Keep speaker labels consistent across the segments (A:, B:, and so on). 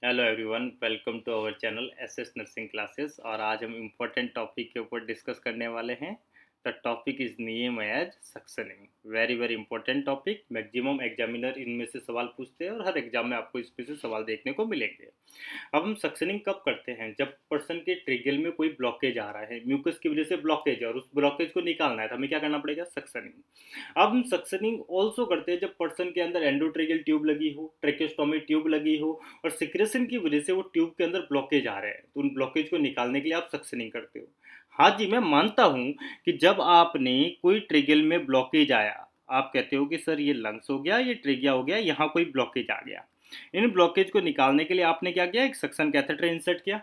A: Hello everyone, welcome to our channel SS nursing classes. और आज हम इम्पोर्टेंट टॉपिक के ऊपर डिस्कस करने वाले हैं। The topic is name as suctioning. Very very important topic. Maximum examiner इनमें से सवाल पूछते हैं और हर एग्जाम में आपको इसमें से सवाल देखने को मिलेंगे। अब हम सक्शनिंग कब करते हैं? जब पर्सन के ट्रिगल में कोई ब्लॉकेज आ रहा है, म्यूकस की वजह से ब्लॉकेज है और उस ब्लॉकेज को निकालना है, तो हमें क्या करना पड़ेगा? सक्शनिंग। अब हम सक्शनिंग ऑल्सो करते हैं जब पर्सन के अंदर एंडोट्रेगल ट्यूब लगी हो, ट्रेकेस्टोमी ट्यूब लगी हो और सिक्रेशन की वजह से वो ट्यूब के अंदर ब्लॉकेज आ रहे हैं, तो उन ब्लॉकेज को निकालने के लिए आप सक्शनिंग करते हो। हाँ जी, मैं मानता हूँ कि जब आपने कोई ट्रिगल में ब्लॉकेज आया, आप कहते हो कि सर ये लंग्स हो गया, ये ट्रिगिया हो गया, यहाँ कोई ब्लॉकेज आ गया। इन ब्लॉकेज को निकालने के लिए आपने क्या किया? एक सक्शन कैथेटर इंसर्ट किया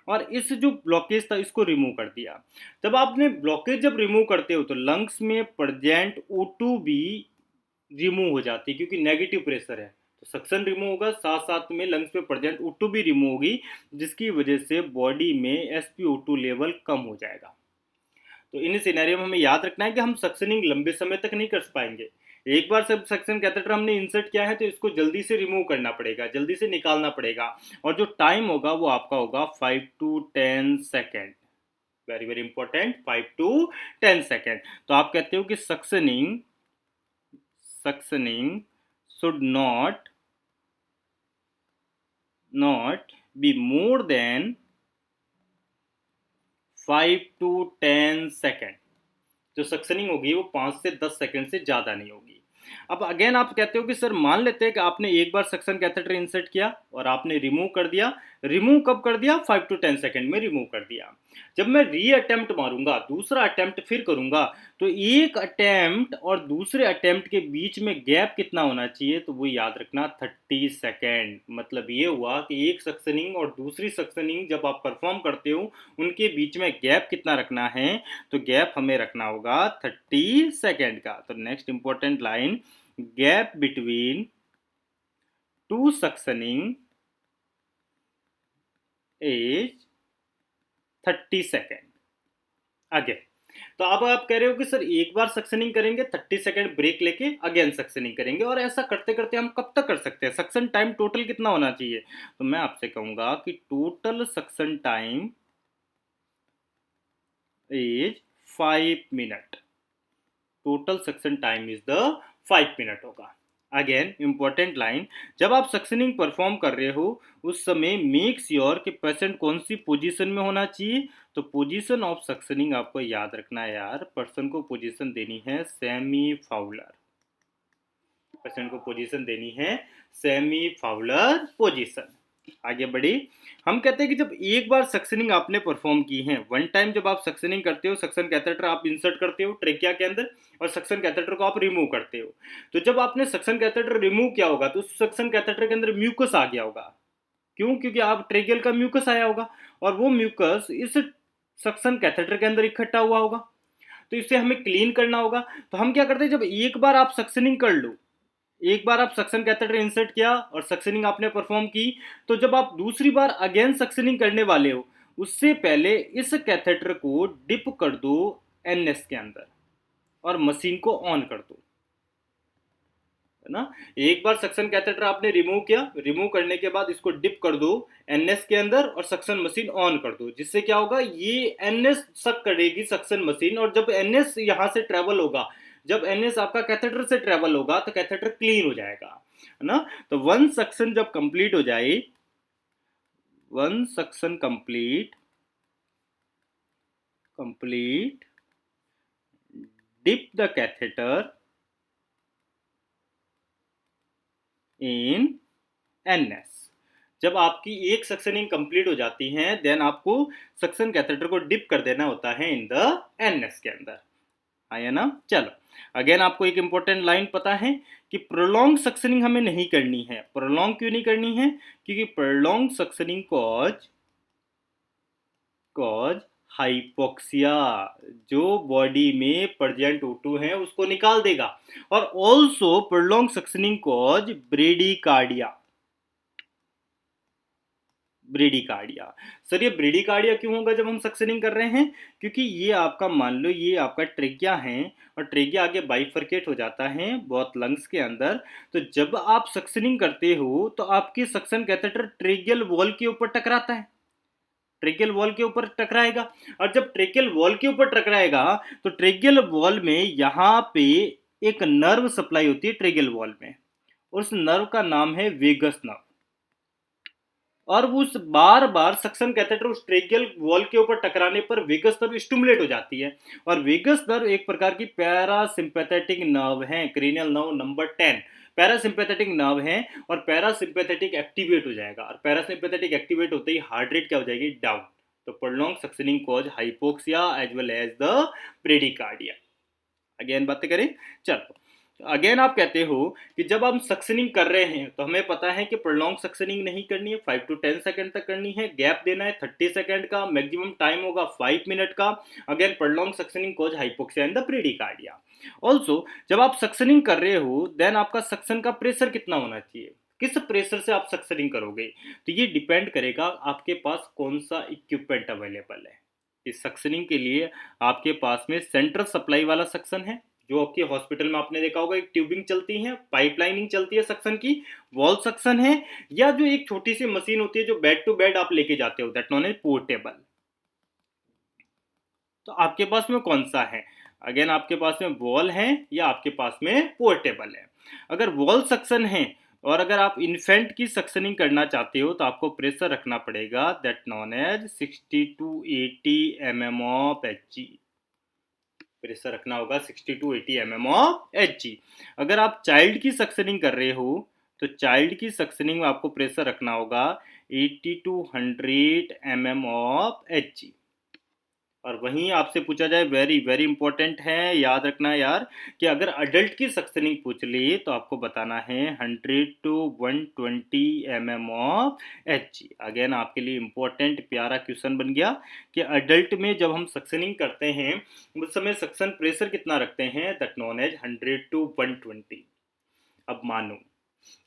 A: और इस जो ब्लॉकेज था इसको रिमूव कर दिया। जब आपने ब्लॉकेज जब रिमूव करते हो तो लंग्स में प्रेजेंट O2 भी रिमूव हो जाती है, क्योंकि नेगेटिव प्रेशर है। तो सक्शन रिमूव होगा, साथ साथ में लंग्स में प्रेजेंट O2 भी रिमूव होगी, जिसकी वजह से बॉडी में SpO2 लेवल कम हो जाएगा। तो इन सिनेरियो में हमें याद रखना है कि हम सक्शनिंग लंबे समय तक नहीं कर पाएंगे। एक बार सब सक्शन कैथेटर हमने इंसर्ट किया है तो इसको जल्दी से रिमूव करना पड़ेगा, जल्दी से निकालना पड़ेगा। और जो टाइम होगा वो आपका होगा 5 to 10 second. Very very important, 5 to 10 second. तो आप कहते हो कि suctioning should not be more than 5 to 10 second. जो सक्शनिंग होगी वो 5 से 10 सेकंड से ज़्यादा नहीं होगी। अब अगेन आप कहते हो कि सर मान लेते हैं कि आपने एक बार सक्शन कैथेटर इंसर्ट किया और आपने रिमूव कर दिया। रिमूव कब कर दिया? 5 to 10 सेकंड में रिमूव कर दिया। जब मैं री अटेम्प्ट मारूंगा, दूसरा अटेम्प्ट फिर करूंगा, तो एक अटेम्प्ट और दूसरे अटेम्प्ट के बीच में गैप कितना होना चाहिए? तो वो याद रखना 30 सेकेंड। मतलब ये हुआ कि एक सक्शनिंग और दूसरी सक्शनिंग जब आप परफॉर्म करते हो उनके बीच में गैप कितना रखना है? तो गैप हमें रखना होगा 30 सेकेंड का। तो next important line, gap between two suctioning is 30 second. आगे तो अब आप कह रहे हो कि सर एक बार सक्शनिंग करेंगे, 30 सेकेंड ब्रेक लेके अगेन सक्शनिंग करेंगे, और ऐसा करते करते हम कब तक कर सकते हैं? सक्शन टाइम टोटल कितना होना चाहिए? तो मैं आपसे कहूंगा कि total suction time is 5 minute. Total suction time is the 5 minute होगा। अगेन इंपॉर्टेंट लाइन, जब आप सक्शनिंग परफॉर्म कर रहे हो उस समय मेक श्योर कि पेशेंट कौन सी पोजीशन में होना चाहिए। तो पोजीशन ऑफ सक्शनिंग आपको याद रखना है यार। पर्सन को पोजीशन देनी है सेमी फाउलर। पेशेंट को पोजीशन देनी है सेमी फाउलर पोजीशन। आगे बढ़ी, हम कहते हैं कि जब एक बार सक्शनिंग आपने परफॉर्म की है, वन टाइम जब आप सक्शनिंग करते हो, सक्शन कैथेटर आप इंसर्ट करते हो ट्रेकिया के अंदर और सक्शन कैथेटर को आप रिमूव करते हो। तो जब आपने सक्शन कैथेटर रिमूव किया होगा तो उस सक्शन कैथेटर के अंदर म्यूकस आ गया होगा। क्यों? क्योंकि आप ट्रेकियल का म्यूकस आया होगा और वो म्यूकस इस सक्शन कैथेटर के अंदर इकट्ठा हुआ होगा, तो इसे हमें क्लीन करना होगा। तो हम क्या करते हैं, जब एक बार आप सक्शनिंग कर लो, एक बार आप सक्शन कैथेटर इंसर्ट किया और सक्शनिंग आपने परफॉर्म की, तो जब आप दूसरी बार अगेन सक्शनिंग करने वाले हो उससे पहले इस कैथेटर को डिप कर दो एनएस के अंदर और मशीन को ऑन कर दो, है ना। एक बार सक्शन कैथेटर आपने रिमूव किया, रिमूव करने के बाद इसको डिप कर दो एनएस के अंदर और सक्शन मशीन ऑन कर दो, जिससे क्या होगा, ये एनएस सक करेगी सक्शन मशीन, और जब एनएस यहां से ट्रेवल होगा, जब एनएस आपका कैथेटर से ट्रेवल होगा तो कैथेटर क्लीन हो जाएगा, है ना। तो वन सक्शन जब कंप्लीट हो जाए, one suction complete dip the catheter in NS. जब आपकी एक सक्शनिंग कंप्लीट हो जाती है देन आपको सक्शन कैथेटर को डिप कर देना होता है इन द एनएस के अंदर। आया ना। चलो अगेन आपको एक इंपॉर्टेंट लाइन पता है कि प्रोलॉन्ग सक्शनिंग हमें नहीं करनी है। प्रोलॉन्ग क्यों नहीं करनी है? क्योंकि प्रोलॉन्ग सक्शनिंग कॉज हाइपोक्सिया, जो बॉडी में प्रेजेंट O2 है उसको निकाल देगा, और also prolong suctioning cause bradycardia. Bradycardia. Sir ये ब्रेडिकार्डिया क्यों होगा जब हम सक्शनिंग कर रहे हैं? क्योंकि ये आपका, मान लो ये आपका ट्रेकिया है और ट्रेकिया आगे बाइफरकेट हो जाता है बहुत लंग्स के अंदर। तो जब आप सक्शनिंग करते हो तो आपकी सक्शन कैथेटर ट्रेकियल वॉल के ऊपर टकराता है, ट्रेकियल वॉल के ऊपर टकराएगा। और जब ट्रेकियल वॉल के ऊपर टकराएगा तो ट्रेकियल वॉल में यहाँ पे एक नर्व सप्लाई होती है ट्रेकियल वॉल में, उस नर्व का नाम है वेगस नर्व। और उस बार बार सक्शन कैथेटर उस ट्रेकियल वॉल के ऊपर टकराने पर वेगस नर्व स्टिमुलेट हो जाती है। और वेगस नर्व एक प्रकार की पैरासिम्पैथेटिक नर्व है, cranial nerve number 10 parasympathetic nerve है। और पैरासिम्पैथेटिक एक्टिवेट हो जाएगा, और पैरासिम्पैथेटिक एक्टिवेट होते ही हार्ट रेट क्या हो जाएगी, डाउन। तो prolong suctioning cause hypoxia as well as the bradycardia. Again बातें करें, चलो अगेन आप कहते हो कि जब हम सक्शनिंग कर रहे हैं तो हमें पता है कि प्रोलॉन्ग सक्शनिंग नहीं करनी है, 5 to 10 सेकंड तक करनी है, गैप देना है 30 सेकंड का, मैक्सिमम टाइम होगा 5 मिनट का। Again prolong suctioning cause hypoxia in the bradycardia. Also जब आप सक्शनिंग कर रहे हो देन आपका सक्शन का प्रेशर कितना होना चाहिए, किस प्रेशर से आप सक्शनिंग करोगे, तो ये डिपेंड करेगा आपके पास कौन सा इक्विपमेंट अवेलेबल है। इस सक्शनिंग के लिए आपके पास में सेंट्रल सप्लाई वाला सक्शन है, जो आपके हॉस्पिटल में आपने देखा होगा, एक ट्यूबिंग चलती है, पाइपलाइनिंग चलती है सक्शन की, वॉल सक्शन है, या जो एक छोटी सी मशीन होती है जो बेड टू बेड आप लेके जाते हो, दैट नोन एज पोर्टेबल। तो आपके पास में कौन सा है? अगेन आपके पास में वॉल है या आपके पास में पोर्टेबल है। अगर वॉल सक्शन है और अगर आप इन्फेंट की सक्शनिंग करना चाहते हो तो आपको प्रेशर रखना पड़ेगा, that known as 60 to 80 mm of Hg। Pressure रखना होगा 60 to 80 mm ऑफ Hg। अगर आप चाइल्ड की सक्शनिंग कर रहे हो तो चाइल्ड की सक्शनिंग में आपको प्रेशर रखना होगा 80 to 100 mm ऑफ Hg। और वहीं आपसे पूछा जाए, वेरी वेरी इंपॉर्टेंट है, याद रखना यार, कि अगर अडल्ट की सक्शनिंग पूछ ली तो आपको बताना है 100 to 120 mm of Hg। Again आपके लिए इंपॉर्टेंट प्यारा क्वेश्चन बन गया कि अडल्ट में जब हम सक्शनिंग करते हैं उस समय सक्शन प्रेशर कितना रखते हैं, दैट नोन एज 100 to 120। अब मानो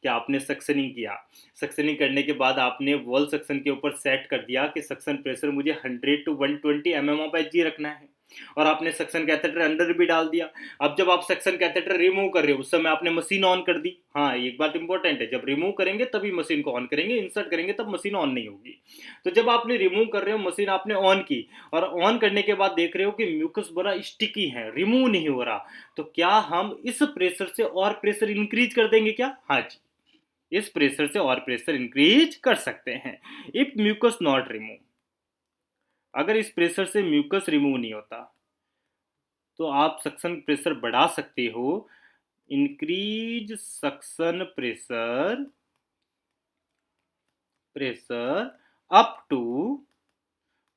A: कि आपने सक्शनिंग किया, सक्शनिंग करने के बाद आपने वॉल सक्शन के ऊपर सेट कर दिया कि सक्शन प्रेशर मुझे 100 to 120 mm ऑफ Hg रखना है, और आपने सक्शन कैथेटर अंदर भी डाल दिया। अब जब आप सक्शन कैथेटर रिमूव कर रहे हो उस समय आपने मशीन ऑन कर दी। हाँ, एक बात इंपॉर्टेंट है, जब रिमूव करेंगे तभी मशीन को ऑन करेंगे, इंसर्ट करेंगे तब मशीन ऑन नहीं होगी। तो जब आपने रिमूव कर रहे हो मशीन आपने ऑन की, और ऑन करने के बाद देख रहे हो कि म्यूकस बड़ा स्टिकी है, रिमूव नहीं हो रहा, तो क्या हम इस प्रेशर से और प्रेशर इंक्रीज कर देंगे क्या? हाँ जी, इस प्रेशर से और प्रेशर इंक्रीज कर सकते हैं। इफ म्यूकस नॉट रिमूव, अगर इस प्रेशर से म्यूकस रिमूव नहीं होता तो आप सक्शन प्रेशर बढ़ा सकते हो, increase suction pressure up to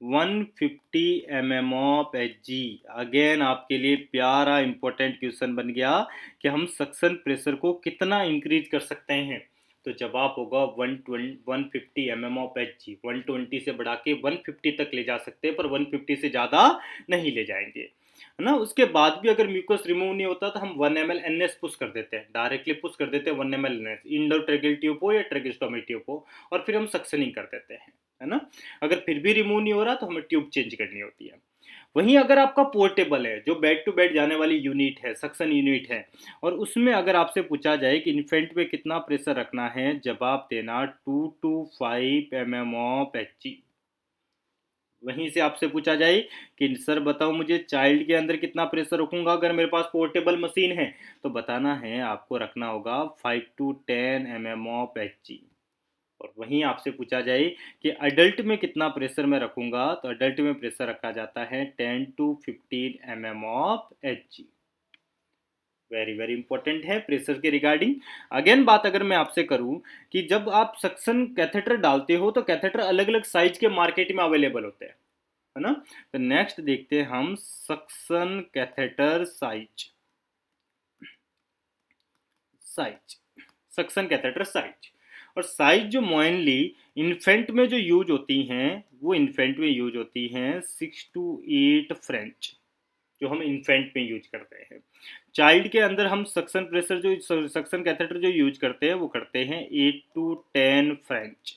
A: 150 mm of Hg। Again आपके लिए प्यारा इंपॉर्टेंट क्वेश्चन बन गया कि हम सक्शन प्रेशर को कितना इंक्रीज कर सकते हैं। तो जवाब होगा 150 mm ऑफ Hg। 120 से बढ़ा के 150 तक ले जा सकते हैं, पर 150 से ज़्यादा नहीं ले जाएंगे, है ना। उसके बाद भी अगर म्यूकस रिमूव नहीं होता तो हम 1 ml NS पुश कर देते हैं, डायरेक्टली पुश कर देते हैं 1 ml NS, इंडोट्रेकियल ट्यूब हो या ट्रेकिस्टोमी ट्यूब हो, और फिर हम सक्शनिंग कर देते हैं, है ना। अगर फिर भी रिमूव नहीं हो रहा तो हमें ट्यूब चेंज करनी होती है। वहीं अगर आपका पोर्टेबल है, जो बेड टू बेड जाने वाली यूनिट है, सक्शन यूनिट है, और उसमें अगर आपसे पूछा जाए कि इन्फेंट पे कितना प्रेशर रखना है, जवाब देना 2 to 5 mm ऑफ Hg। वहीं से आपसे पूछा जाए कि सर बताओ मुझे चाइल्ड के अंदर कितना प्रेशर रखूंगा अगर मेरे पास पोर्टेबल मशीन है, तो बताना है आपको रखना होगा 5 to 10 mm ऑफ Hg। और वहीं आपसे पूछा जाए कि अडल्ट में कितना प्रेशर मैं रखूंगा, तो अडल्ट में प्रेशर रखा जाता है 10 to 15 mm of Hg। Very very important है प्रेशर के रिगार्डिंग। अगेन बात अगर मैं आपसे करूं कि जब आप सक्शन कैथेटर डालते हो तो कैथेटर अलग अलग साइज के मार्केट में अवेलेबल होते हैं, है ना। तो नेक्स्ट देखते हैं हम suction catheter size, suction catheter size. और साइज जो मोइनली इन्फेंट में जो यूज होती हैं वो इन्फेंट में यूज होती हैं 6 to 8 फ्रेंच, जो हम इन्फेंट में यूज करते हैं। चाइल्ड के अंदर हम सक्शन प्रेशर जो सक्शन कैथेटर जो यूज करते हैं वो करते हैं 8 to 10 फ्रेंच।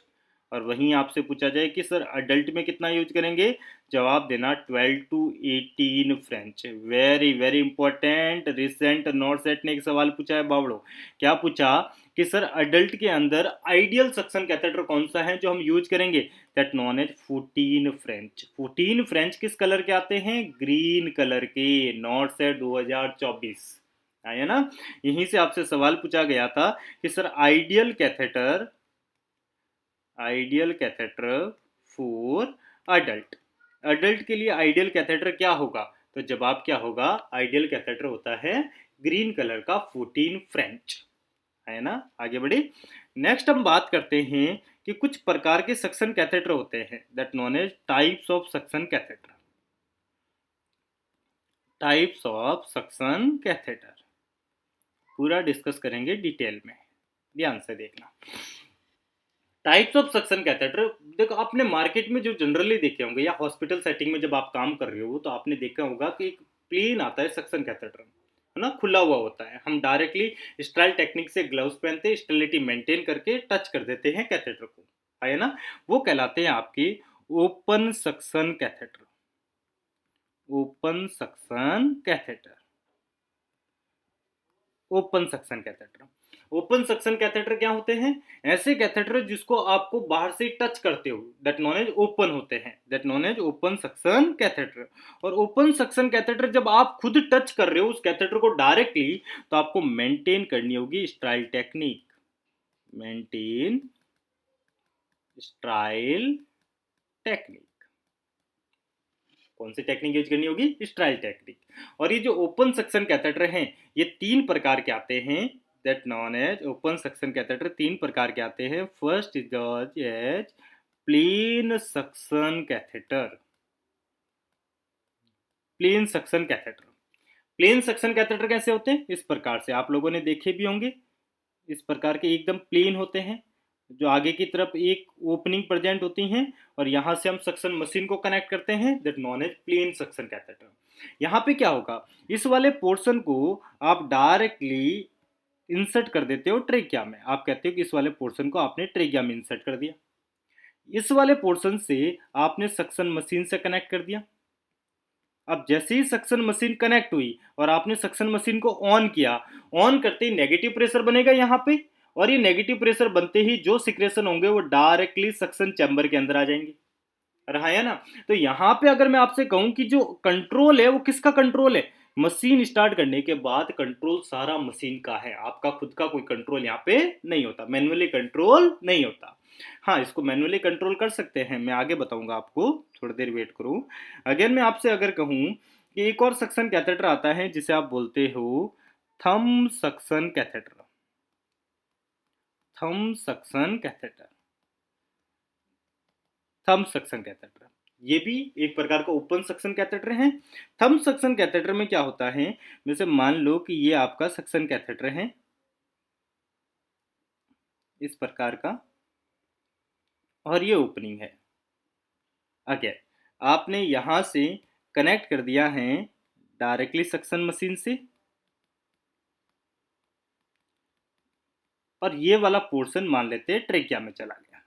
A: और वहीं आपसे पूछा जाए कि सर अडल्ट में कितना यूज करेंगे, जवाब देना 12 to 18 French. Very very important, recent NORCET ने एक सवाल पूछा है बावड़ो। क्या पूछा कि सर अडल्ट के अंदर आइडियल सक्शन कैथेटर कौन सा है जो हम यूज करेंगे, that known as 14 French. 14 French किस कलर के आते हैं, ग्रीन कलर के। नॉट सेट 2024 आया ना। यहीं से आपसे सवाल पूछा गया था कि sir ideal catheter for adult, adult के लिए आइडियल कैथेटर क्या होगा, तो जवाब क्या होगा, आइडियल कैथेटर होता है ग्रीन कलर का 14 फ्रेंच, है ना। आगे बढ़े, नेक्स्ट हम बात करते हैं कि कुछ प्रकार के सक्शन कैथेटर होते हैं, that known as types of suction catheter. Types of suction catheter पूरा डिस्कस करेंगे डिटेल में, ध्यान से देखना। टाइप्स ऑफ सक्शन कैथेटर, देखो आपने मार्केट में जो जनरली देखे होंगे या हॉस्पिटल सेटिंग में जब आप काम कर रहे हो तो आपने देखा होगा कि एक प्लेन आता है सक्शन कैथेटर, है ना, खुला हुआ होता है। हम डायरेक्टली स्टराइल टेक्निक से ग्लव्स पहनते हैं, स्टेरिलिटी मेंटेन करके टच कर देते हैं कैथेटर को, है ना। वो कहलाते हैं आपके open suction catheter. Open suction catheter, open suction catheter. Open suction catheter क्या होते हैं, ऐसे कैथेटर जिसको आपको बाहर से टच करते हो, दैट नॉन एज ओपन होते हैं, that known as open suction catheter. और ओपन सक्शन कैथेटर जब आप खुद टच कर रहे हो उस कैथेटर को डायरेक्टली, तो आपको मेंटेन करनी होगी स्ट्राइल टेक्निक, मेंटेन स्ट्राइल टेक्निक। कौन सी टेक्निक यूज करनी होगी, स्ट्राइल टेक्निक। और ये जो ओपन सक्शन कैथेटर हैं ये 3 प्रकार के आते हैं, that known as open suction catheter 3 प्रकार के आते हैं। First is as plain suction catheter. Plain suction catheter, plain suction catheter कैसे होते हैं, इस प्रकार से आप लोगों ने देखे भी होंगे, इस प्रकार के एकदम प्लेन होते हैं, जो आगे की तरफ एक ओपनिंग प्रेजेंट होती हैं और यहाँ से हम सक्शन मशीन को कनेक्ट करते हैं, that known as plain suction catheter. यहाँ पे क्या होगा, इस वाले पोर्शन को आप डायरेक्टली इंसर्ट कर देते हो ट्रेकिया में। आप कहते हो कि इस वाले पोर्शन को आपने ट्रेकिया में इंसर्ट कर दिया, इस वाले पोर्शन से आपने सक्शन मशीन से कनेक्ट कर दिया। अब जैसे ही सक्शन मशीन कनेक्ट हुई और आपने सक्शन मशीन को ऑन किया, ऑन करते ही नेगेटिव प्रेशर बनेगा यहाँ पे, और ये नेगेटिव प्रेशर बनते ही जो सिक्रेशन होंगे वो डायरेक्टली सक्शन चैम्बर के अंदर आ जाएंगे, रहा है ना। तो यहाँ पे अगर मैं आपसे कहूं कि जो कंट्रोल है वो किसका कंट्रोल है, मशीन स्टार्ट करने के बाद कंट्रोल सारा मशीन का है, आपका खुद का कोई कंट्रोल यहाँ पे नहीं होता, मैनुअली कंट्रोल नहीं होता। हाँ, इसको मैनुअली कंट्रोल कर सकते हैं, मैं आगे बताऊंगा आपको, थोड़ी देर वेट करो। अगेन मैं आपसे अगर कहूं कि एक और सक्शन कैथेटर आता है जिसे आप बोलते हो thumb suction catheter. Thumb suction catheter, thumb suction catheter, ये भी एक प्रकार का ओपन सक्शन कैथेटर है। थंब सक्शन कैथेटर में क्या होता है, जैसे मान लो कि ये आपका सक्शन कैथेटर है इस प्रकार का, और ये ओपनिंग है। अगेन आपने यहां से कनेक्ट कर दिया है डायरेक्टली सक्शन मशीन से, और ये वाला पोर्शन मान लेते हैं ट्रेकिया में चला गया,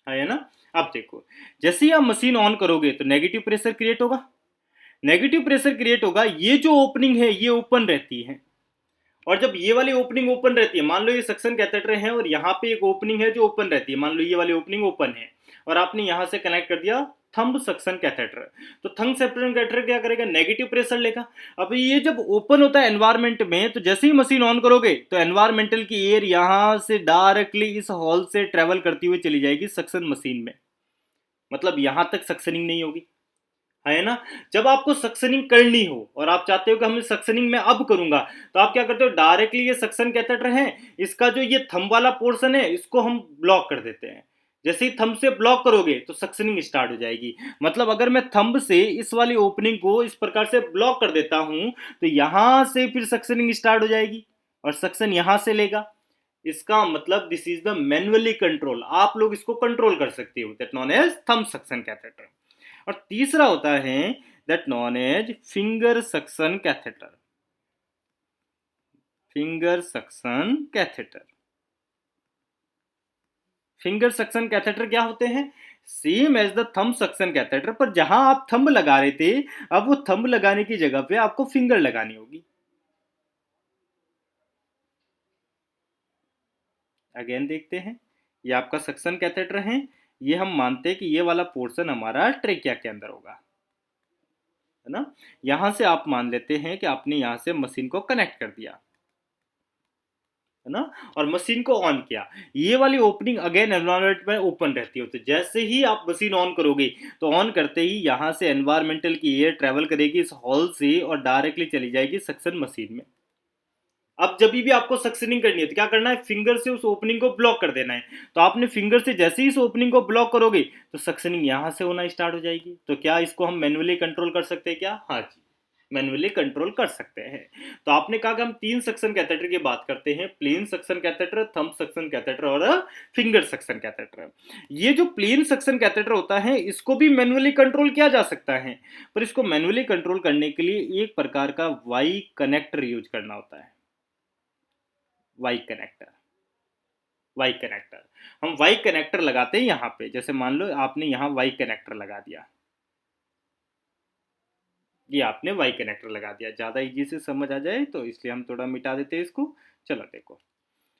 A: है ना। अब देखो, जैसे ही आप मशीन ऑन करोगे तो नेगेटिव प्रेशर क्रिएट होगा, नेगेटिव प्रेशर क्रिएट होगा, ये जो ओपनिंग है ये ओपन रहती है, और जब ये वाली ओपनिंग ओपन रहती है, मान लो ये सक्शन कैथेटर है और यहाँ पे एक ओपनिंग है जो ओपन रहती है, मान लो ये वाली ओपनिंग ओपन है, और आपने यहाँ से कनेक्ट कर दिया थंब सक्शन कैथेटर, तो थंब सक्शन कैथेटर क्या करेगा, नेगेटिव प्रेशर लेगा। अब ये जब ओपन होता है एनवायरमेंट में, तो जैसे ही मशीन ऑन करोगे तो एनवायरमेंटल की एयर यहाँ से डायरेक्टली इस हॉल से ट्रेवल करती हुई चली जाएगी सक्शन मशीन में, मतलब यहाँ तक सक्शनिंग नहीं होगी, है ना। जब आपको सक्शनिंग करनी हो और आप चाहते हो कि हम सक्शनिंग में अब करूंगा, तो आप क्या करते हो, डायरेक्टली ये सक्शन कैथेटर है, इसका जो ये थंब वाला पोर्शन है इसको हम ब्लॉक कर देते हैं। जैसे ही थंब से ब्लॉक करोगे तो सक्शनिंग स्टार्ट हो जाएगी। मतलब अगर मैं थंब से इस वाली ओपनिंग को इस प्रकार से ब्लॉक कर देता हूं तो यहां से फिर सक्शनिंग स्टार्ट हो जाएगी और सक्शन यहां से लेगा। इसका मतलब this is the manually control, आप लोग इसको कंट्रोल कर सकते हो, that known as thumb suction catheter. और तीसरा होता है that known as finger suction catheter. Finger suction catheter, finger suction catheter क्या होते हैं? Same as the thumb suction catheter, पर जहां आप थंब लगा रहे थे अब वो थंब लगाने की जगह पे आपको फिंगर लगानी होगी। अगेन देखते हैं, ये आपका सक्शन कैथेटर है। ये हम मानते हैं कि ये वाला पोर्शन हमारा ट्रेकिया के अंदर होगा, है ना। यहां से आप मान लेते हैं कि आपने यहां से मशीन को कनेक्ट कर दिया, है ना, और मशीन को ऑन किया। ये वाली ओपनिंग अगेन एनवायरमेंट में ओपन रहती है, तो जैसे ही आप मशीन ऑन करोगे तो ऑन करते ही यहाँ से एनवायरमेंटल की एयर ट्रेवल करेगी इस हॉल से और डायरेक्टली चली जाएगी सक्शन मशीन में। अब जब भी आपको सक्शनिंग करनी है तो क्या करना है? फिंगर से उस ओपनिंग को ब्लॉक कर देना है। तो आपने फिंगर से जैसे ही इस ओपनिंग को ब्लॉक करोगे तो सक्शनिंग यहां से होना स्टार्ट हो जाएगी। तो क्या इसको हम मैन्युअली कंट्रोल कर सकते हैं क्या? हाँ जी, मैन्युअली कंट्रोल कर सकते हैं। तो आपने कहा कि हम 3 सक्शन कैथेटर की बात करते हैं, plain suction catheter, thumb suction catheter और फिंगर सक्शन कैथेटर। ये जो प्लेन सक्शन कैथेटर होता है इसको भी मैन्युअली कंट्रोल किया जा सकता है, पर इसको मैन्युअली कंट्रोल करने के लिए एक प्रकार का वाई कनेक्टर यूज करना होता है। वाई कनेक्टर, वाई कनेक्टर, हम वाई कनेक्टर लगाते हैं यहाँ पे। जैसे मान लो आपने यहाँ वाई कनेक्टर लगा दिया, ये आपने वाई कनेक्टर लगा दिया। ज़्यादा इजी से समझ आ जाए तो इसलिए हम थोड़ा मिटा देते हैं इसको। चलो देखो,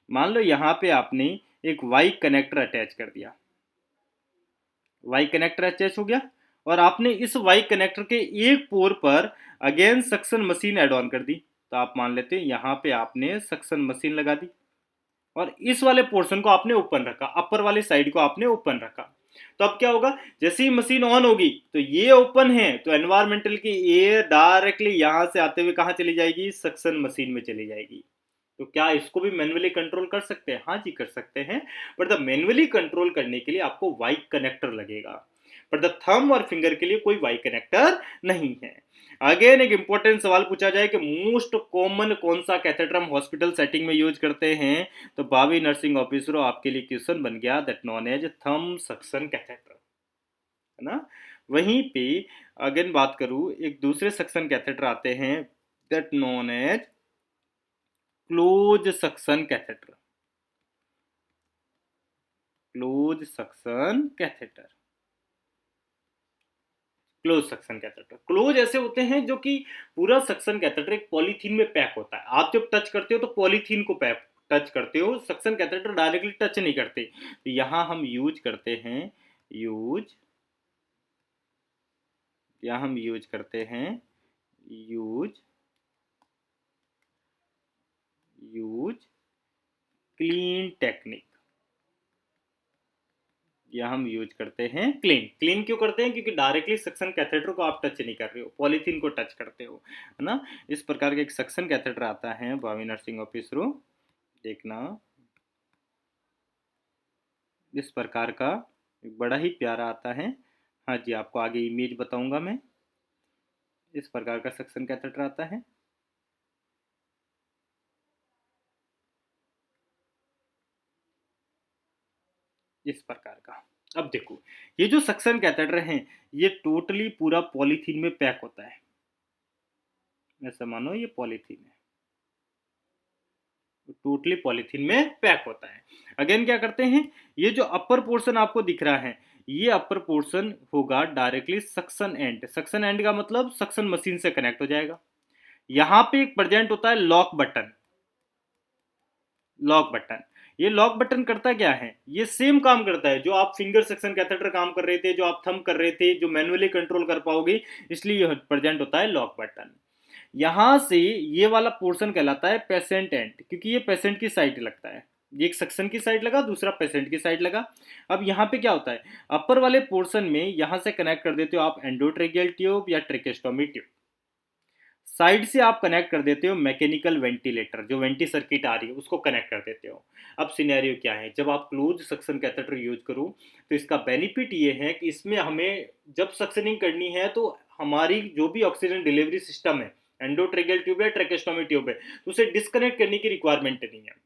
A: मान लो यहाँ पे आपने एक वाई कनेक्टर अटैच कर दिया, वाई कनेक्टर अटैच हो गया, और आपने इस वाई कनेक्टर के एक पोर पर again suction machine add on कर दी। तो आप मान लेते हैं यहाँ पे आपने सक्शन मशीन लगा दी और इस वाले पोर्शन को आपने ओपन रखा, अपर वाले साइड को आपने ओपन रखा। तो अब क्या होगा? जैसे ही मशीन ऑन होगी तो ये ओपन है तो एनवायरमेंटल की एयर डायरेक्टली यहां से आते हुए कहां चली जाएगी? सक्शन मशीन में चली जाएगी। तो क्या इसको भी मैन्युअली कंट्रोल कर सकते हैं? हाँ जी, कर सकते हैं, पर द मैन्युअली कंट्रोल करने के लिए आपको वाई कनेक्टर लगेगा, पर द थंब और फिंगर के लिए कोई वाई कनेक्टर नहीं है। अगेन एक इंपॉर्टेंट सवाल पूछा जाए कि मोस्ट कॉमन कौन सा कैथेटर हम हॉस्पिटल सेटिंग में यूज करते हैं, तो भावी नर्सिंग ऑफिसरों आपके लिए क्वेश्चन बन गया, that known as thumb suction catheter, है ना। वहीं पे अगेन बात करूं, एक दूसरे सक्शन कैथेटर आते हैं, that known as close suction catheter, close suction catheter, close suction catheter. Close ऐसे होते हैं जो कि पूरा सक्शन कैथेटर एक पॉलीथीन में पैक होता है। आप जब टच करते हो तो पॉलीथीन को पैक टच करते हो, सक्शन कैथेटर डायरेक्टली टच नहीं करते। तो यहां हम यूज करते हैं, यूज, यहां हम यूज करते हैं, यूज, यूज क्लीन टेक्निक। या हम यूज करते हैं क्लीन। क्लीन क्यों करते हैं? क्योंकि डायरेक्टली सक्शन कैथेटर को आप टच नहीं कर रहे हो, पॉलीथीन को टच करते हो, है ना। इस प्रकार का एक सक्शन कैथेटर आता है भावी नर्सिंग ऑफिसरों, देखना इस प्रकार का एक बड़ा ही प्यारा आता है। हाँ जी, आपको आगे इमेज बताऊंगा मैं। इस प्रकार का सक्शन कैथेटर आता है। इस प्रकार का। अब देखो, ये जो सक्शन कैथेटर हैं ये टोटली पूरा पॉलीथीन में पैक होता है। ऐसा मानो ये पॉलीथीन है, टोटली पॉलीथीन में पैक होता है। अगेन क्या करते हैं, ये जो अपर पोर्शन आपको दिख रहा है ये अपर पोर्शन होगा directly suction and. Suction and का मतलब सक्शन मशीन से कनेक्ट हो जाएगा। यहां पे एक प्रेजेंट होता है लॉक बटन, लॉक बटन। ये लॉक बटन करता क्या है? ये सेम काम करता है जो आप फिंगर सक्शन कैथेटर काम कर रहे थे, जो आप थंब कर रहे थे, जो मैन्युअली कंट्रोल कर पाओगे, इसलिए यह प्रेजेंट होता है लॉक बटन। यहां से ये वाला पोर्शन कहलाता है पेशेंट एंड, क्योंकि ये पेशेंट की साइड लगता है। ये एक सक्शन की साइड लगा, दूसरा पेशेंट की साइड लगा। अब यहाँ पे क्या होता है, अपर वाले पोर्शन में यहां से कनेक्ट कर देते हो आप एंडोट्रेकियल ट्यूब या ट्रेकेस्टोमी ट्यूब, साइड से आप कनेक्ट कर देते हो मैकेनिकल वेंटिलेटर, जो वेंटी सर्किट आ रही है उसको कनेक्ट कर देते हो। अब सिनेरियो क्या है, जब आप क्लोज सक्शन कैथेटर यूज करो तो इसका बेनिफिट ये है कि इसमें हमें जब सक्शनिंग करनी है तो हमारी जो भी ऑक्सीजन डिलीवरी सिस्टम है, एंडोट्रेकियल ट्यूब है, ट्रेकेस्टोमी ट्यूब है, तो उसे डिस्कनेक्ट करने की रिक्वायरमेंट नहीं है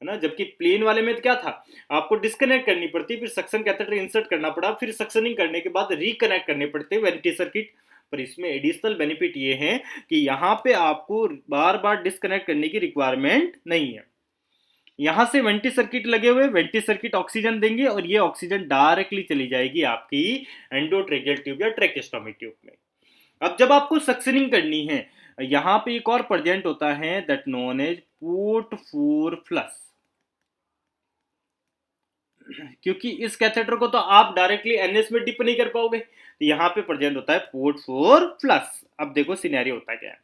A: ना। जबकि प्लेन वाले में तो क्या था, आपको डिस्कनेक्ट करनी पड़ती, फिर सक्शन कैथेटर इंसर्ट करना पड़ा, फिर सक्शनिंग करने के बाद रिकनेक्ट करने पड़ते वेंटी सर्किट। पर इसमें एडिशनल बेनिफिट ये है कि यहाँ पे आपको बार बार डिस्कनेक्ट करने की रिक्वायरमेंट नहीं है। यहां से वेंटी सर्किट लगे हुए, वेंटी सर्किट ऑक्सीजन देंगे और ये ऑक्सीजन डायरेक्टली चली जाएगी आपकी एंडोट्रेकियल ट्यूब या ट्रेकेस्टोमी ट्यूब में। अब जब आपको सक्शनिंग करनी है, यहां पे एक और प्रेजेंट होता है that known as port 4 flush, क्योंकि इस कैथेटर को तो आप डायरेक्टली एनएस में डिप नहीं कर पाओगे, तो यहाँ पे प्रेजेंट होता है पोर्ट 4 फ्लश। अब देखो सिनेरियो होता क्या है,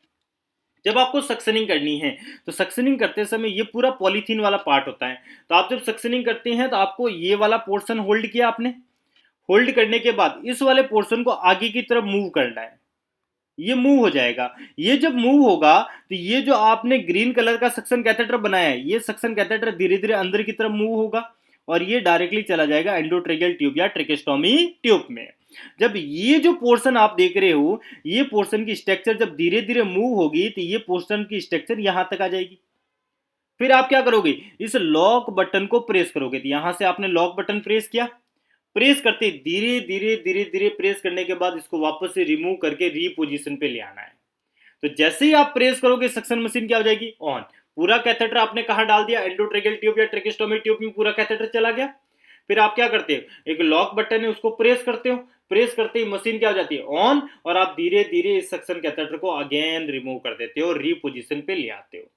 A: जब आपको सक्शनिंग करनी है तो सक्शनिंग करते समय ये पूरा पॉलीथीन वाला पार्ट होता है, तो आप जब सक्शनिंग करते हैं तो आपको ये वाला पोर्शन होल्ड किया आपने, होल्ड करने के बाद इस वाले पोर्शन को आगे की तरफ मूव करना है, ये मूव हो जाएगा। ये जब मूव होगा तो ये जो आपने ग्रीन कलर का सक्शन कैथेटर बनाया है, ये सक्शन कैथेटर धीरे धीरे अंदर की तरफ मूव होगा और ये डायरेक्टली चला जाएगा एंडोट्रेकियल ट्यूब या ट्रेकेस्टोमी ट्यूब में। जब ये जो पोर्शन आप देख रहे हो, ये पोर्शन की स्ट्रक्चर जब धीरे धीरे मूव होगी तो ये पोर्शन की स्ट्रक्चर यहां तक आ जाएगी। फिर आप क्या करोगे, इस लॉक बटन को प्रेस करोगे, तो यहां से आपने लॉक बटन प्रेस किया, प्रेस करते धीरे धीरे धीरे धीरे प्रेस करने के बाद इसको वापस से रिमूव करके रीपोजिशन पे ले आना है। तो जैसे ही आप प्रेस करोगे सक्शन मशीन क्या हो जाएगी, ऑन। पूरा कैथेटर आपने कहां डाल दिया, एंडोट्रेकियल ट्यूब या ट्रेकेस्टोमी ट्यूब में पूरा कैथेटर चला गया। फिर आप क्या करते हो, एक लॉक बटन है उसको प्रेस करते हो, प्रेस करते ही मशीन क्या हो जाती है, ऑन, और आप धीरे धीरे इस सक्शन कैथेटर को अगेन रिमूव कर देते हो, रीपोजिशन पे ले आते हो।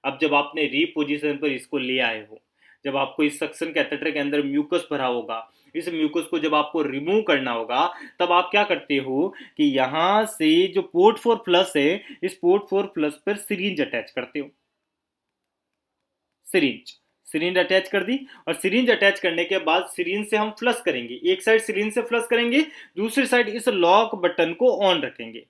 A: अब जब आपने रीपोजिशन पर इसको ले आए हो, जब आपको इस सक्शन कैथेटर के अंदर म्यूकस भरा होगा, इस म्यूकस को जब आपको रिमूव करना होगा, तब आप क्या करते हो कि यहां से जो पोर्ट 4 प्लस है, इस पोर्ट 4 प्लस पर सिरिंज अटैच करते हो, सिरिंज सिरिंज अटैच कर दी, और सिरिंज अटैच करने के बाद सिरिंज से हम फ्लश करेंगे, एक साइड सिरिंज से फ्लश करेंगे, दूसरी साइड इस लॉक बटन को ऑन रखेंगे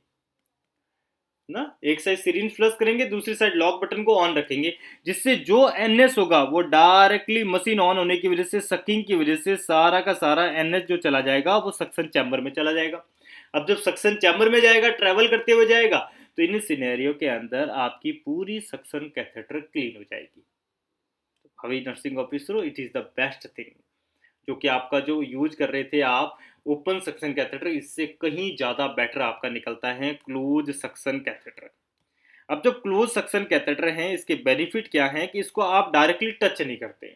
A: ना, एक साइड सिरिंज फ्लश करेंगे, दूसरी साइड लॉक बटन को ऑन रखेंगे, जिससे जो एनएस होगा वो डायरेक्टली मशीन ऑन होने की वजह से, सकिंग की वजह से सारा का सारा एनएस जो चला जाएगा वो सक्शन चैम्बर में चला जाएगा। अब जब सक्शन चैम्बर में जाएगा, ट्रेवल करते हुए जाएगा, तो इन सिनेरियो के अंदर आपकी पूरी सक्शन कैथेटर क्लीन हो जाएगी। हवी nursing officer, it is the best thing, जो कि आपका जो यूज कर रहे थे आप ओपन सक्शन कैथेटर, इससे कहीं ज़्यादा बेटर आपका निकलता है क्लोज सक्शन कैथेटर। अब जो क्लोज सक्शन कैथेटर हैं, इसके बेनिफिट क्या हैं कि इसको आप डायरेक्टली टच नहीं करते,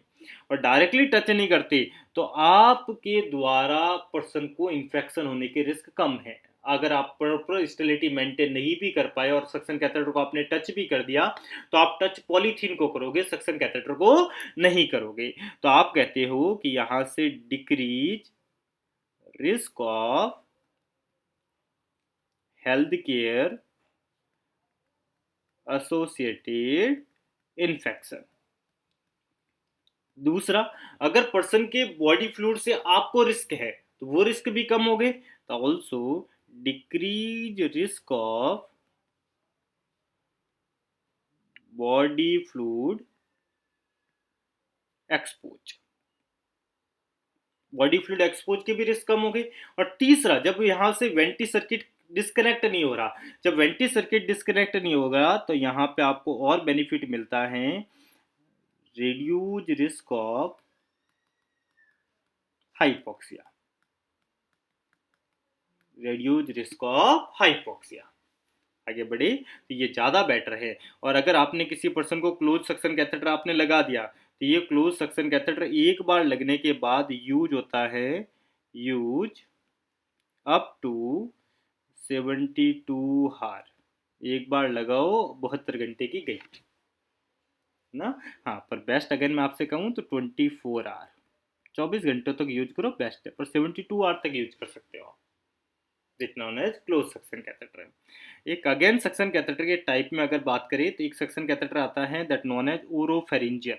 A: और डायरेक्टली टच नहीं करते तो आपके द्वारा पर्सन को इन्फेक्शन होने के रिस्क कम है। अगर आप प्रॉपर स्टेरिलिटी मेंटेन नहीं भी कर पाए और सक्शन कैथेटर को आपने टच भी कर दिया, तो आप टच पॉलीथीन को करोगे, सक्शन कैथेटर को नहीं करोगे। तो आप कहते हो कि यहां से decrease risk of health care associated infection. दूसरा, अगर पर्सन के बॉडी फ्लूइड से आपको रिस्क है तो वो रिस्क भी कम हो गए, तो also decrease risk of body fluid expose, body fluid expose के भी रिस्क कम हो गए। और तीसरा, जब यहां से वेंटी सर्किट डिस्कनेक्ट नहीं हो रहा, जब वेंटी सर्किट डिस्कनेक्ट नहीं होगा तो यहां पे आपको और बेनिफिट मिलता है, reduce risk of hypoxia, reduce risk of hypoxia. आगे बढ़े तो ये ज़्यादा बेटर है। और अगर आपने किसी पर्सन को क्लोज सक्शन कैथेटर आपने लगा दिया, तो ये क्लोज सक्शन कैथेटर एक बार लगने के बाद यूज होता है, यूज अप टू 72 हार, एक बार लगाओ 72 घंटे की गई ना। हाँ, पर बेस्ट अगर मैं आपसे कहूँ तो 24 आवर, 24 घंटों तक यूज करो बेस्ट है, पर 72 आवर तक यूज कर सकते हो, known as close suction catheter. एक अगेन सक्शन कैथेटर के टाइप में अगर बात करें तो एक सक्शन कैथेटर आता है that known as oropharyngeal.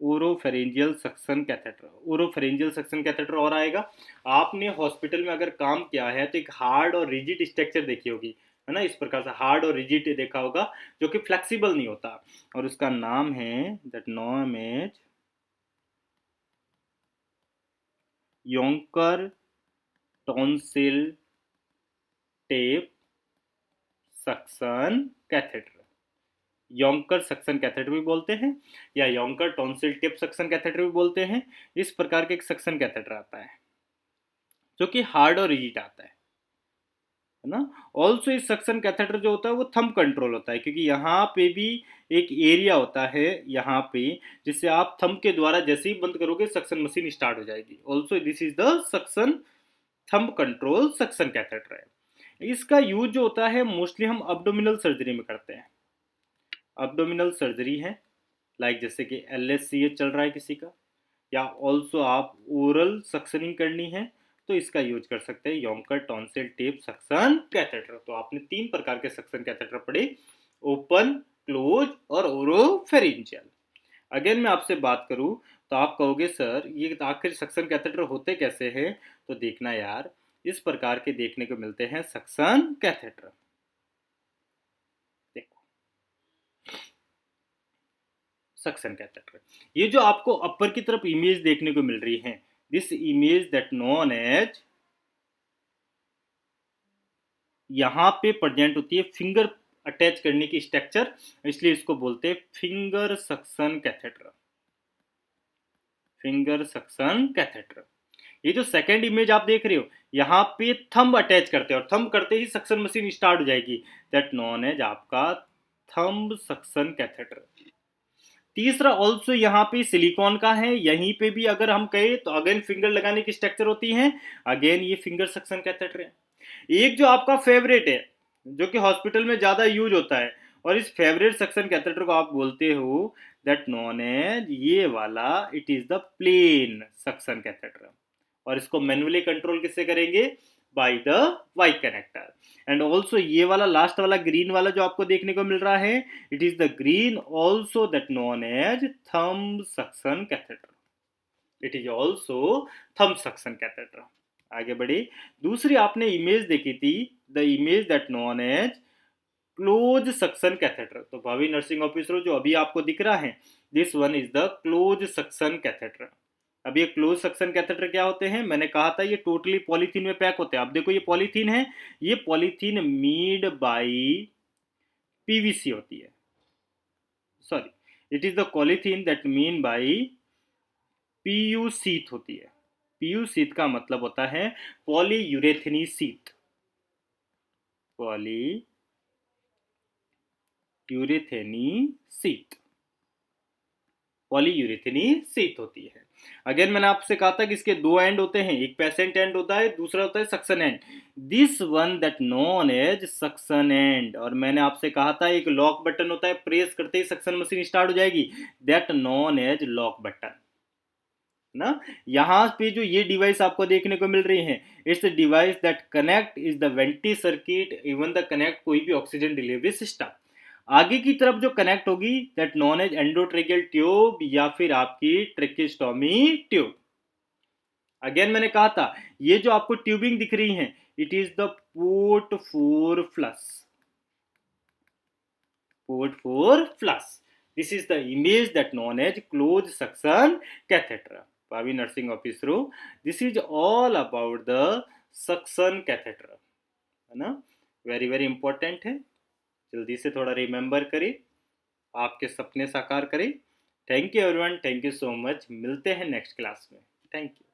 A: Oropharyngeal suction catheter, oropharyngeal suction catheter और आएगा। आपने हॉस्पिटल में अगर काम किया है तो एक हार्ड और रिजिड स्ट्रक्चर देखी होगी, है ना, इस प्रकार से हार्ड और रिजिड देखा होगा, जो कि फ्लेक्सिबल नहीं होता, और उसका नाम है that known as Yankauer tonsil tape suction catheter, Yankauer suction catheter भी बोलते हैं, या Yankauer tonsil tip suction catheter भी बोलते हैं। इस प्रकार के एक सक्शन कैथेटर आता है जो कि हार्ड और रिजिड आता है है ना। ऑल्सो इस सक्शन कैथेटर जो होता है वो थंब कंट्रोल होता है, क्योंकि यहाँ पे भी एक एरिया होता है यहाँ पे, जिससे आप थंब के द्वारा जैसे ही बंद करोगे सक्शन मशीन स्टार्ट हो जाएगी। Also this is the suction thumb control suction catheter है। इसका यूज जो होता है मोस्टली हम अब्डोमिनल सर्जरी में करते हैं। अब्डोमिनल सर्जरी है, लाइक जैसे कि LSCA चल रहा है किसी का, या ऑल्सो आप ओरल सक्शनिंग करनी है तो इसका यूज कर सकते हैं, योंकर टॉन्सिल टेप सक्शन कैथेटर। तो आपने 3 प्रकार के सक्शन कैथेटर पढ़े, ओपन, क्लोज और ओरोफेरिंजियल। अगेन मैं आपसे बात करूं तो आप कहोगे सर ये आखिर सक्शन कैथेटर होते कैसे हैं, तो देखना यार, इस प्रकार के देखने को मिलते हैं सक्शन कैथेटर। देखो सक्शन कैथेटर, ये जो आपको अपर की तरफ इमेज देखने को मिल रही है, this image that known as, यहाँ पे प्रेजेंट होती है फिंगर अटैच करने की स्ट्रक्चर, इसलिए इसको बोलते हैं finger suction catheter. Finger suction catheter. ये जो सेकंड इमेज आप देख रहे हो, यहाँ पे थंब अटैच करते हैं और थंब करते ही सक्शन मशीन स्टार्ट हो जाएगी, दैट नोन एज आपका थंब सक्शन कैथेटर। तीसरा ऑल्सो यहाँ पे सिलिकॉन का है, यहीं पे भी अगर हम कहें तो अगेन फिंगर लगाने की स्ट्रक्चर होती है, अगेन ये फिंगर सक्शन कैथेटर है। एक जो आपका फेवरेट है जो कि हॉस्पिटल में ज्यादा यूज होता है, और इस फेवरेट सक्शन कैथेटर को आप बोलते हो दैट नोन एज, ये वाला it is the plain suction catheter. और इसको मैनुअली कंट्रोल किससे करेंगे, by the Y connector. And also ये वाला लास्ट वाला ग्रीन वाला जो आपको देखने को मिल रहा है, it is the green also that known as thumb suction catheter. It is also thumb suction catheter. आगे बढ़े, दूसरी आपने इमेज देखी थी, the image that known as close suction catheter. तो भावी नर्सिंग ऑफिसर जो अभी आपको दिख रहा है, this one is the close suction catheter. अब ये क्लोज सक्शन कैथेटर क्या होते हैं, मैंने कहा था ये टोटली पॉलीथीन में पैक होते हैं। अब देखो ये पॉलीथीन है, ये पॉलीथीन मेड बाई PVC होती है, sorry it is the polythene that mean by PU sheath होती है। PU शीथ का मतलब होता है पॉलीयूरेथेनी शीथ, पॉलीयूरेथेनी शीथ, पॉलीयूरेथेनी शीथ होती है। अगेन मैंने आपसे कहा था कि इसके 2 एंड होते हैं, एक पेसेंट एंड होता है, दूसरा होता है suction end. This one that known as suction end. और मैंने आपसे कहा था एक लॉक बटन होता है, प्रेस करते ही सक्शन मशीन स्टार्ट हो जाएगी, that known as lock button ना। यहाँ पे जो ये डिवाइस आपको देखने को मिल रही है, it's device that connect is the vanity circuit even the connect कोई भी ऑक्सीजन डिलीवरी सिस्टम। आगे की तरफ जो कनेक्ट होगी that known as endotracheal tube या फिर आपकी ट्रेकिस्टोमी ट्यूब। अगेन मैंने कहा था ये जो आपको ट्यूबिंग दिख रही है, it is the port for flush, port for flush. This is the image that known as close suction catheter. भावी नर्सिंग ऑफिसरों, this is all about the suction catheter, है ना। वेरी वेरी इंपॉर्टेंट है, जल्दी से थोड़ा रिमेंबर करें, आपके सपने साकार करें। Thank you everyone, thank you so much, मिलते हैं नेक्स्ट क्लास में। Thank you.